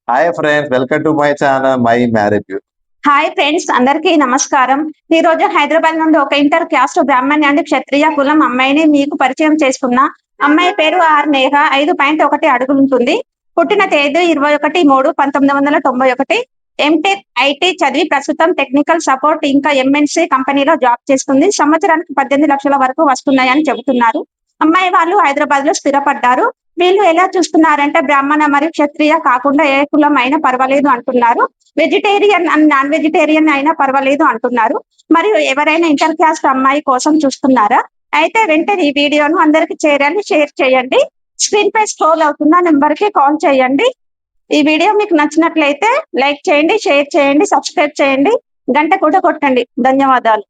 Hi friends, welcome to my channel my marriage. Hi friends, అందరికీ నమస్కారం. ఈ రోజు హైదరాబాద్ నుండి ఒక ఇంటర్ క్యాస్ట్ బ్రాహ్మణ్య అండ్ క్షత్రియ కులం అమ్మాయిని మీకు పరిచయం చేసుకున్నా. అమ్మాయి పేరు ఆర్ నేహ. 5.1 అడుగులు ఉంటుంది. పుట్టిన తేదీ 21/1991. ఎంటెక్ ఐటీ చదివి ప్రస్తుతం టెక్నికల్ సపోర్ట్ ఇంకా ఎంఎన్సీ కంపెనీలో జాబ్ చేస్తుంది. సంవత్సరానికి 18 లక్షల వరకు వస్తున్నాయని చెబుతున్నారు. అమ్మాయి వాళ్ళు హైదరాబాద్ లో స్థిరపడ్డారు. వీళ్ళు ఎలా చూస్తున్నారంటే బ్రాహ్మణ మరియు క్షత్రియ కాకుండా ఏ కులం అయినా పర్వాలేదు అంటున్నారు. వెజిటేరియన్ అండ్ నాన్ వెజిటేరియన్ అయినా పర్వాలేదు అంటున్నారు. మరియు ఎవరైనా ఇంటర్ క్యాస్ట్ అమ్మాయి కోసం చూస్తున్నారా? అయితే వెంటనే ఈ వీడియోను అందరికి షేర్ చేయండి. స్క్రీన్ పై స్క్రోల్ అవుతున్న నెంబర్ కి కాల్ చేయండి. ఈ వీడియో మీకు నచ్చినట్లయితే లైక్ చేయండి, షేర్ చేయండి, సబ్స్క్రైబ్ చేయండి, గంట కూడా కొట్టండి. ధన్యవాదాలు.